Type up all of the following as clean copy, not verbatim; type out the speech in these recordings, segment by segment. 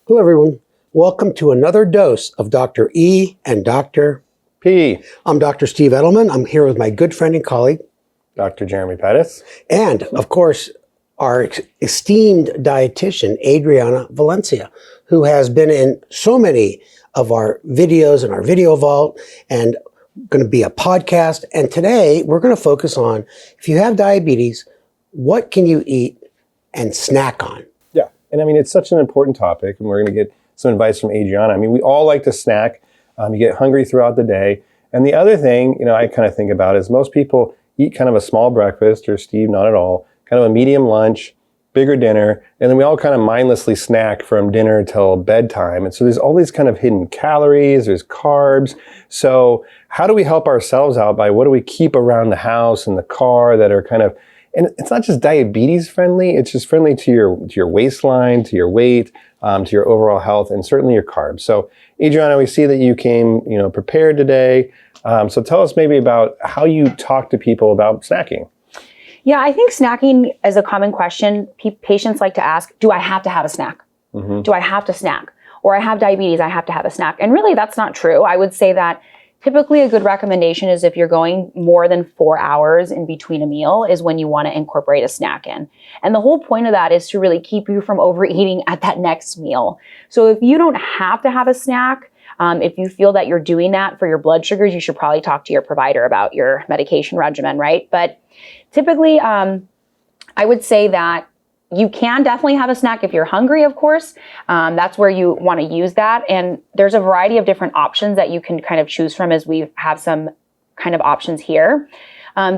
Hello, everyone. Welcome to another dose of Dr. E and Dr. P. I'm Dr. Steve Edelman. I'm here with my good friend and colleague, Dr. Jeremy Pettis. and of course, our esteemed dietitian, Adriana Valencia, who has been in so many of our videos in our video vault and going to be a podcast. And today we're going to focus on, if you have diabetes, what can you eat and snack on? Yeah. And I mean, it's such an important topic, and we're going to get some advice from Adriana. I mean, we all like to snack. You get hungry throughout the day. And the other thing, I kind of think about is most people eat kind of a small breakfast, or Steve, not at all, kind of a medium lunch, bigger dinner, and then we all kind of mindlessly snack from dinner till bedtime. And so there's all these kind of hidden calories, there's carbs. So how do we help ourselves out by what do we keep around the house and the car that are kind of, and it's not just diabetes friendly, it's just friendly to your waistline, to your weight, to your overall health, and certainly your carbs. So Adriana, we see that you came, prepared today. So tell us maybe about how you talk to people about snacking. Yeah, I think snacking is a common question. Patients like to ask, do I have to have a snack? Mm-hmm. Do I have to snack? Or I have diabetes, I have to have a snack. And really, that's not true. I would say that typically a good recommendation is if you're going more than 4 hours in between a meal is when you want to incorporate a snack in. And the whole point of that is to really keep you from overeating at that next meal. So if you don't have to have a snack, if you feel that you're doing that for your blood sugars, you should probably talk to your provider about your medication regimen, right? But typically, I would say that you can definitely have a snack if you're hungry, of course. That's where you want to use that. And there's a variety of different options that you can kind of choose from, as we have some kind of options here.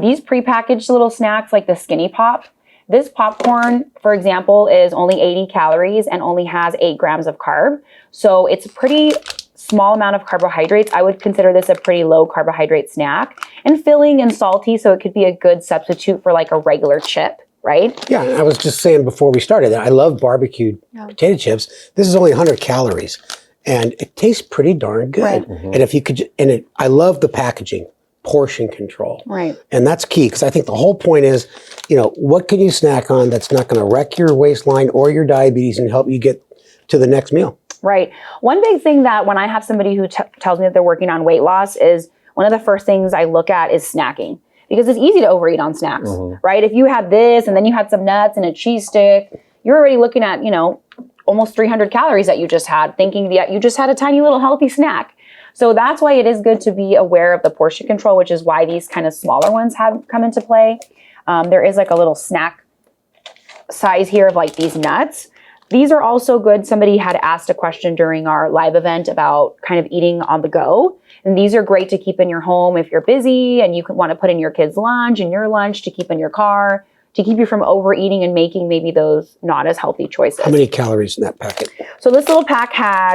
These prepackaged little snacks like the Skinny Pop. This popcorn, for example, is only 80 calories and only has 8 grams of carb. So it's a pretty small amount of carbohydrates. I would consider this a pretty low carbohydrate snack, and filling and salty, so it could be a good substitute for like a regular chip, right? Yeah, I was just saying before we started that I love barbecued potato chips. This is only 100 calories, and it tastes pretty darn good. Right. Mm-hmm. And if you could, I love the packaging, portion control. Right. And that's key, because I think the whole point is, what can you snack on that's not going to wreck your waistline or your diabetes and help you get to the next meal? Right. One big thing that when I have somebody who tells me that they're working on weight loss is one of the first things I look at is snacking, because it's easy to overeat on snacks, right? If you had this and then you had some nuts and a cheese stick, you're already looking at, almost 300 calories that you just had, thinking that you just had a tiny little healthy snack. So that's why it is good to be aware of the portion control, which is why these kind of smaller ones have come into play. There is like a little snack size here of like these nuts. These are also good. Somebody had asked a question during our live event about kind of eating on the go. And these are great to keep in your home if you're busy and you want to put in your kids' lunch and your lunch to keep in your car, to keep you from overeating and making maybe those not as healthy choices. How many calories in that packet? So this little pack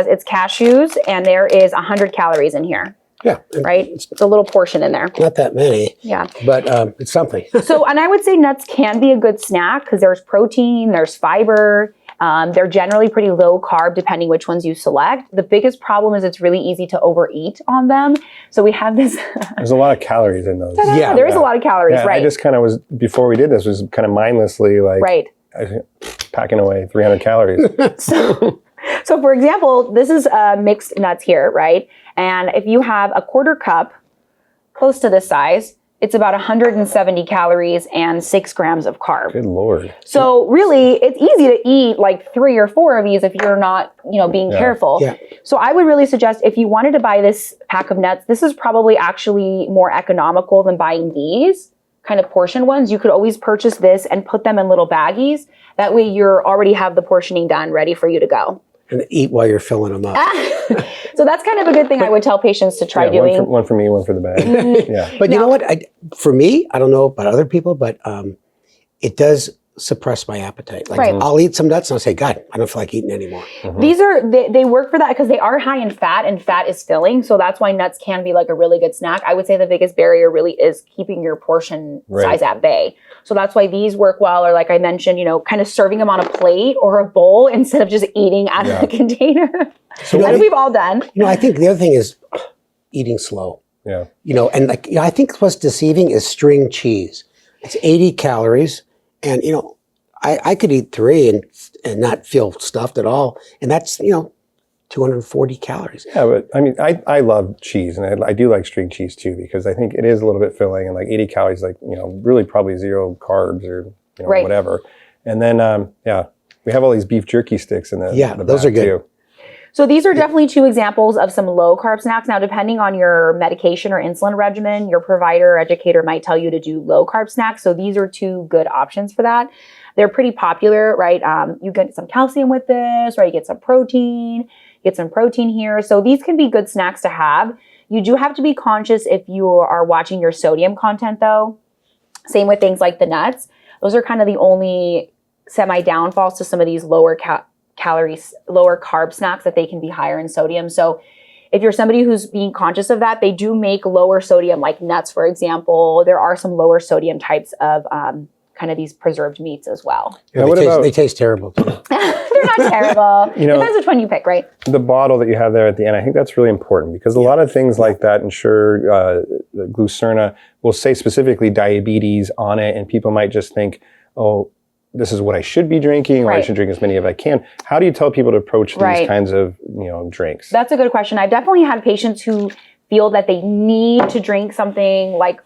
it's cashews, and there is 100 calories in here. Yeah. Right? It's a little portion in there. Not that many. Yeah. But it's something. So, and I would say nuts can be a good snack because there's protein, there's fiber. They're generally pretty low carb depending which ones you select. The biggest problem is it's really easy to overeat on them. So we have this. There's a lot of calories in those. Yeah, there is a lot of calories, right? I just kind of was, before we did this, was kind of mindlessly packing away 300 calories. So for example, this is mixed nuts here, right? And if you have a quarter cup, close to this size, it's about 170 calories and 6 grams of carb. Good Lord. So really, it's easy to eat like 3 or 4 of these if you're not, being careful. Yeah. So I would really suggest if you wanted to buy this pack of nuts, this is probably actually more economical than buying these kind of portion ones. You could always purchase this and put them in little baggies. That way you already have the portioning done, ready for you to go. And eat while you're filling them up. So that's kind of a good thing I would tell patients to try doing. One for me, one for the bag. Yeah. But you know what? For me, I don't know about other people, but it does suppress my appetite. Like I'll eat some nuts and I'll say, God, I don't feel like eating anymore. Mm-hmm. These they work for that because they are high in fat, and fat is filling. So that's why nuts can be like a really good snack. I would say the biggest barrier really is keeping your portion size at bay. So that's why these work well, or like I mentioned, kind of serving them on a plate or a bowl instead of just eating out of the container. So as we've all done. I think the other thing is eating slow. Yeah. And I think what's deceiving is string cheese. It's 80 calories. And, I could eat 3 and not feel stuffed at all. And that's, 240 calories. Yeah, but I mean, I love cheese, and I do like string cheese too, because I think it is a little bit filling, and like 80 calories, like, really probably 0 carbs or, Right. whatever. And then, we have all these beef jerky sticks in the Those back are good. too. So these are definitely 2 examples of some low carb snacks. Now, depending on your medication or insulin regimen, your provider or educator might tell you to do low carb snacks. So these are 2 good options for that. They're pretty popular, right? You get some calcium with this, right? You get some protein here. So these can be good snacks to have. You do have to be conscious if you are watching your sodium content though. Same with things like the nuts. Those are kind of the only semi-downfalls to some of these lower calories, lower carb snacks, that they can be higher in sodium. So if you're somebody who's being conscious of that, they do make lower sodium, like nuts, for example. There are some lower sodium types of kind of these preserved meats as well. Yeah, they taste terrible too. They're not terrible. Depends which one you pick, right? The bottle that you have there at the end, I think that's really important, because a lot of things like that, ensure Glucerna will say specifically diabetes on it, and people might just think, oh, this is what I should be drinking, or I should drink as many as I can. How do you tell people to approach these kinds of drinks? That's a good question. I've definitely had patients who feel that they need to drink something like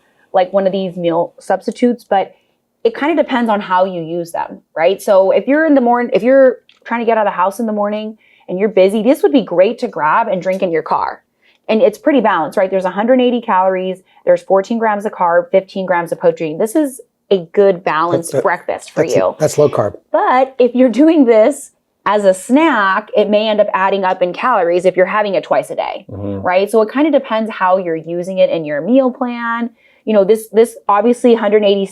one of these meal substitutes, but it kind of depends on how you use them, right? So if you're trying to get out of the house in the morning and you're busy, this would be great to grab and drink in your car. And it's pretty balanced, right? There's 180 calories, there's 14 grams of carb, 15 grams of protein. This is a good balanced breakfast for you. That's low carb. But if you're doing this as a snack, it may end up adding up in calories if you're having it twice a day, right? So it kind of depends how you're using it in your meal plan. This obviously 180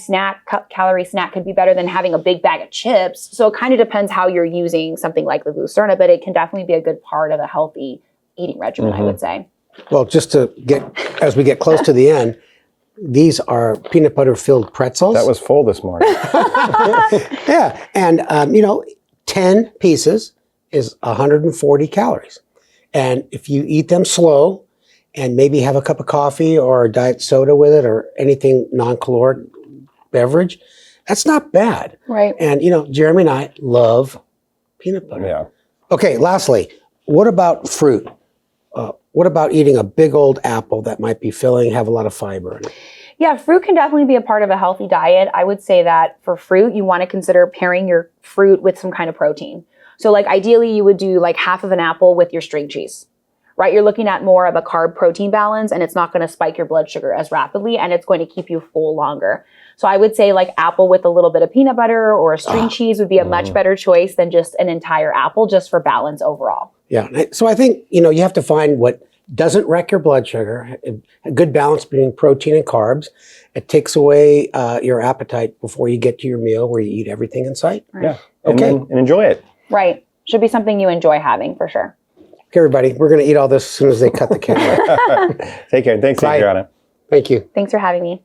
calorie snack could be better than having a big bag of chips. So it kind of depends how you're using something like the Glucerna, but it can definitely be a good part of a healthy eating regimen, I would say. Well, just as we get close to the end, these are peanut butter filled pretzels. That was full this morning. Yeah. And, 10 pieces is 140 calories. And if you eat them slow and maybe have a cup of coffee or a diet soda with it or anything non-caloric beverage, that's not bad. Right. And, Jeremy and I love peanut butter. Yeah. Okay. Lastly, what about fruit? What about eating a big old apple that might be filling, have a lot of fiber in it? Yeah, fruit can definitely be a part of a healthy diet. I would say that for fruit, you want to consider pairing your fruit with some kind of protein. So like ideally you would do like half of an apple with your string cheese, right? You're looking at more of a carb protein balance, and it's not going to spike your blood sugar as rapidly, and it's going to keep you full longer. So I would say like apple with a little bit of peanut butter or a string cheese would be a much better choice than just an entire apple, just for balance overall. Yeah. So I think, you have to find what doesn't wreck your blood sugar, a good balance between protein and carbs. It takes away your appetite before you get to your meal where you eat everything in sight. Right. Yeah. Okay. And enjoy it. Right. Should be something you enjoy having for sure. Okay, everybody, we're going to eat all this as soon as they cut the camera. Take care. Thanks, Bye. Adriana. Thank you. Thanks for having me.